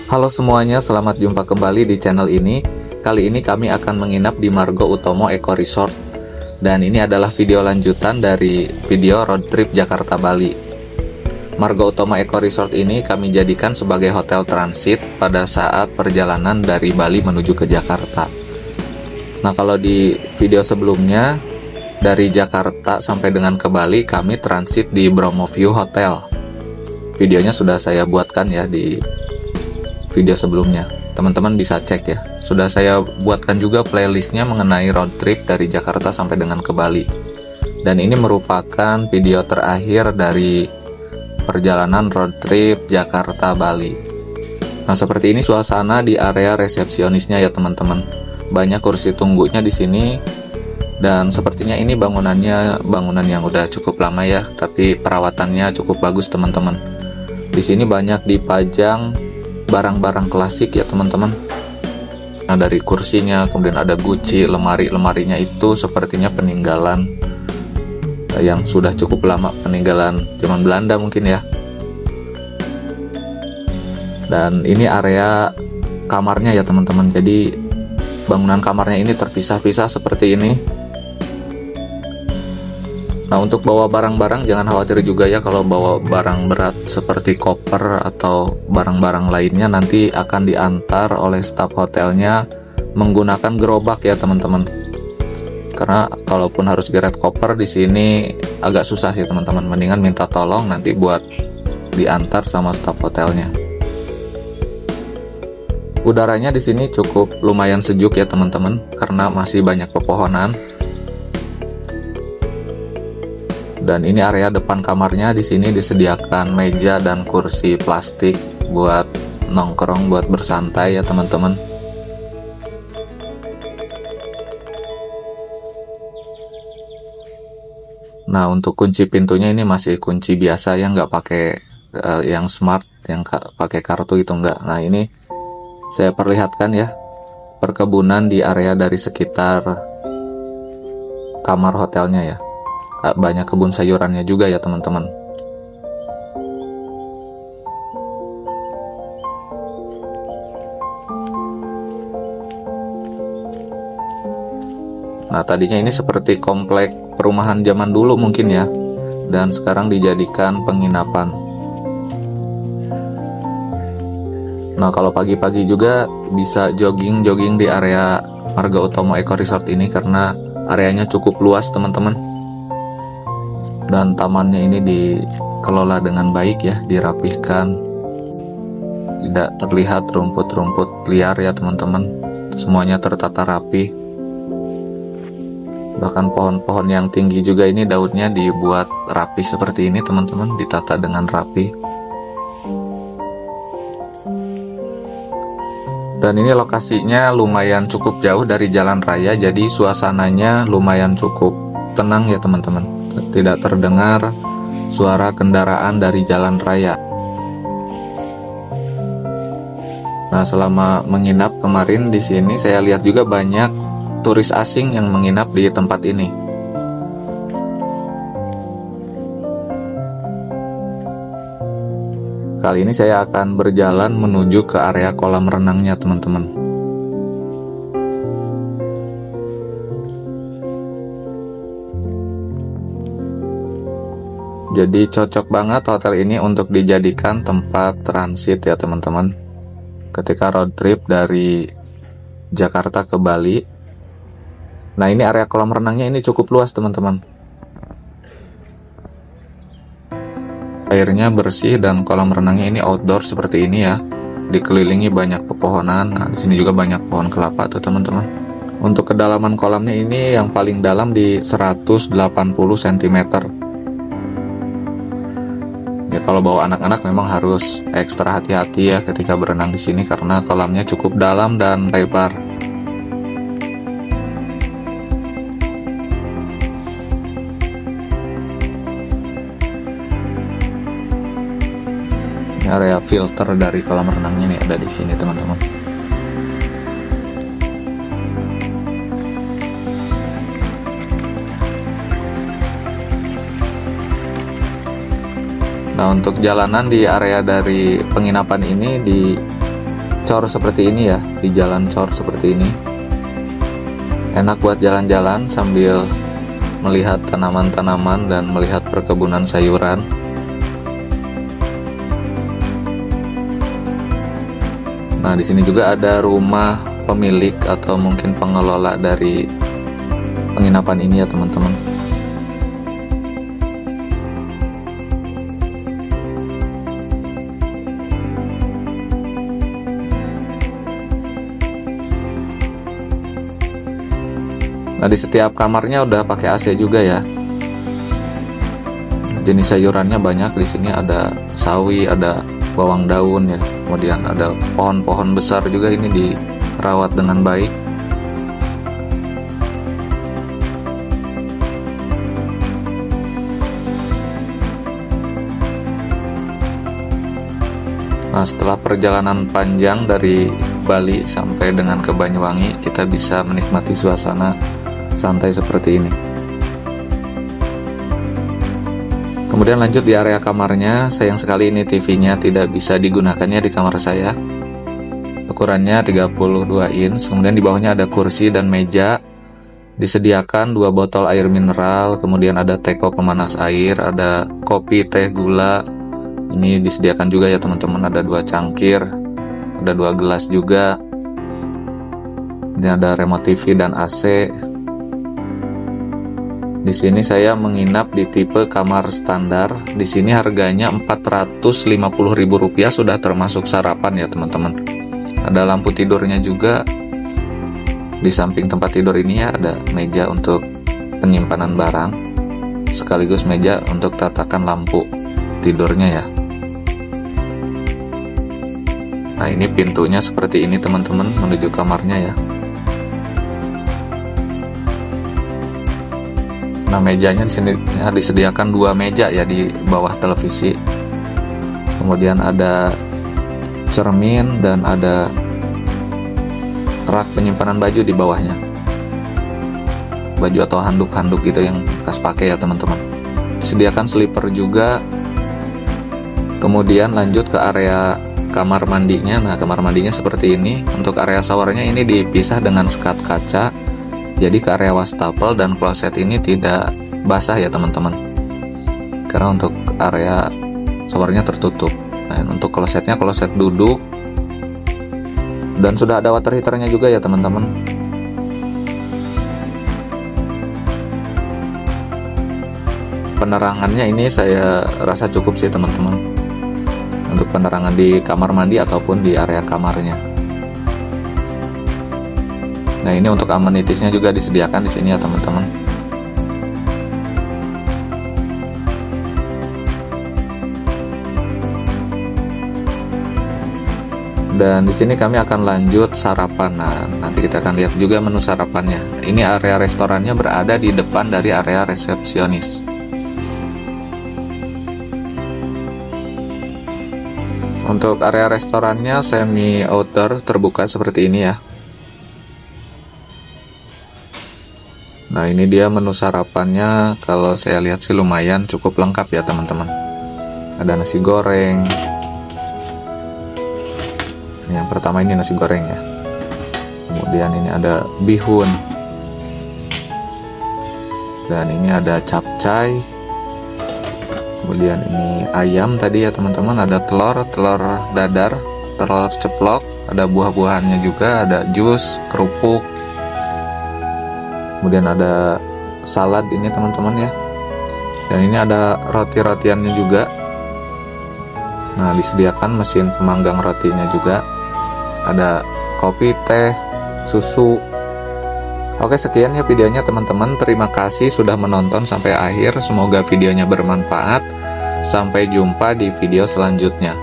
Halo semuanya, selamat jumpa kembali di channel ini. Kali ini kami akan menginap di Margo Utomo Eco Resort. Dan ini adalah video lanjutan dari video road trip Jakarta-Bali. Margo Utomo Eco Resort ini kami jadikan sebagai hotel transit pada saat perjalanan dari Bali menuju ke Jakarta. Nah, kalau di video sebelumnya, dari Jakarta sampai dengan ke Bali, kami transit di Bromo View Hotel. Videonya sudah saya buatkan ya di video sebelumnya, teman-teman bisa cek ya. Sudah saya buatkan juga playlistnya mengenai road trip dari Jakarta sampai dengan ke Bali. Dan ini merupakan video terakhir dari perjalanan road trip Jakarta-Bali. Nah, seperti ini suasana di area resepsionisnya ya teman-teman. Banyak kursi tunggunya di sini. Dan sepertinya ini bangunan yang udah cukup lama ya, tapi perawatannya cukup bagus teman-teman. Di sini banyak dipajang barang-barang klasik ya teman-teman. Nah, dari kursinya, kemudian ada guci, lemari-lemarinya itu sepertinya peninggalan yang sudah cukup lama, peninggalan zaman Belanda mungkin ya. Dan ini area kamarnya ya teman-teman. Jadi bangunan kamarnya ini terpisah-pisah seperti ini. Nah, untuk bawa barang-barang jangan khawatir juga ya kalau bawa barang berat seperti koper atau barang-barang lainnya, nanti akan diantar oleh staf hotelnya menggunakan gerobak ya teman-teman. Karena kalaupun harus geret koper di sini agak susah sih teman-teman. Mendingan minta tolong nanti buat diantar sama staf hotelnya. Udaranya di sini cukup lumayan sejuk ya teman-teman karena masih banyak pepohonan. Dan ini area depan kamarnya, di sini disediakan meja dan kursi plastik buat nongkrong, buat bersantai ya teman-teman. Nah, untuk kunci pintunya ini masih kunci biasa ya, nggak pakai yang smart, yang pakai kartu itu enggak. Nah, ini saya perlihatkan ya perkebunan di area dari sekitar kamar hotelnya ya. Banyak kebun sayurannya juga ya teman-teman. Nah, tadinya ini seperti komplek perumahan zaman dulu mungkin ya, dan sekarang dijadikan penginapan. Nah, kalau pagi-pagi juga bisa jogging-jogging di area Margo Utomo Eco Resort ini karena areanya cukup luas teman-teman. Dan tamannya ini dikelola dengan baik ya, dirapihkan. Tidak terlihat rumput-rumput liar ya teman-teman. Semuanya tertata rapi. Bahkan pohon-pohon yang tinggi juga ini daunnya dibuat rapi seperti ini teman-teman, ditata dengan rapi. Dan ini lokasinya lumayan cukup jauh dari jalan raya, jadi suasananya lumayan cukup tenang ya teman-teman. Tidak terdengar suara kendaraan dari jalan raya. Nah, selama menginap kemarin di sini saya lihat juga banyak turis asing yang menginap di tempat ini. Kali ini saya akan berjalan menuju ke area kolam renangnya teman-teman. Jadi cocok banget hotel ini untuk dijadikan tempat transit ya teman-teman. Ketika road trip dari Jakarta ke Bali. Nah, ini area kolam renangnya ini cukup luas teman-teman. Airnya bersih dan kolam renangnya ini outdoor seperti ini ya. Dikelilingi banyak pepohonan. Nah, di sini juga banyak pohon kelapa tuh teman-teman. Untuk kedalaman kolamnya ini yang paling dalam di 180 cm. Ya, kalau bawa anak-anak memang harus ekstra hati-hati ya ketika berenang di sini karena kolamnya cukup dalam dan lebar. Ini area filter dari kolam renangnya nih ada di sini teman-teman. Nah, untuk jalanan di area dari penginapan ini cor seperti ini ya, di jalan cor seperti ini. Enak buat jalan-jalan sambil melihat tanaman-tanaman dan melihat perkebunan sayuran. Nah, di sini juga ada rumah pemilik atau mungkin pengelola dari penginapan ini ya teman-teman. Nah, di setiap kamarnya udah pakai AC juga ya. Jenis sayurannya banyak di sini, ada sawi, ada bawang daun ya. Kemudian ada pohon-pohon besar juga, ini dirawat dengan baik. Nah, setelah perjalanan panjang dari Bali sampai dengan ke Banyuwangi, kita bisa menikmati suasana santai seperti ini. Kemudian lanjut di area kamarnya. Sayang sekali ini TV-nya tidak bisa digunakannya di kamar saya. Ukurannya 32 inch. Kemudian di bawahnya ada kursi dan meja. Disediakan 2 botol air mineral, kemudian ada teko pemanas air, ada kopi, teh, gula. Ini disediakan juga ya teman-teman, ada 2 cangkir, ada 2 gelas juga. Ini ada remote TV dan AC. Di sini saya menginap di tipe kamar standar. Di sini harganya Rp450.000 sudah termasuk sarapan ya teman-teman. Ada lampu tidurnya juga. Di samping tempat tidur ini ya ada meja untuk penyimpanan barang, sekaligus meja untuk tatakan lampu tidurnya ya. Nah, ini pintunya seperti ini teman-teman menuju kamarnya ya. Nah, mejanya di sini disediakan 2 meja ya di bawah televisi. Kemudian ada cermin dan ada rak penyimpanan baju di bawahnya. Baju atau handuk-handuk gitu yang bekas pakai ya teman-teman. Disediakan sleeper juga. Kemudian lanjut ke area kamar mandinya. Nah, kamar mandinya seperti ini. Untuk area showernya ini dipisah dengan skat kaca. Jadi ke area wastafel dan kloset ini tidak basah ya teman-teman, karena untuk area showernya tertutup. Nah, untuk klosetnya kloset duduk dan sudah ada water heaternya juga ya teman-teman. Penerangannya ini saya rasa cukup sih teman-teman, untuk penerangan di kamar mandi ataupun di area kamarnya. Nah, ini untuk amenitiesnya juga disediakan di sini ya teman-teman. Dan di sini kami akan lanjut sarapan. Nah, nanti kita akan lihat juga menu sarapannya. Ini area restorannya berada di depan dari area resepsionis. Untuk area restorannya semi outdoor terbuka seperti ini ya. Nah, ini dia menu sarapannya. Kalau saya lihat sih lumayan cukup lengkap ya teman-teman. Ada nasi goreng. Yang pertama ini nasi goreng ya. Kemudian ini ada bihun. Dan ini ada capcay. Kemudian ini ayam tadi ya teman-teman. Ada telur dadar, telur ceplok. Ada buah-buahannya juga, ada jus, kerupuk. Kemudian ada salad ini teman-teman ya. Dan ini ada roti-rotiannya juga. Nah, disediakan mesin pemanggang rotinya juga. Ada kopi, teh, susu. Oke, sekian ya videonya teman-teman. Terima kasih sudah menonton sampai akhir. Semoga videonya bermanfaat. Sampai jumpa di video selanjutnya.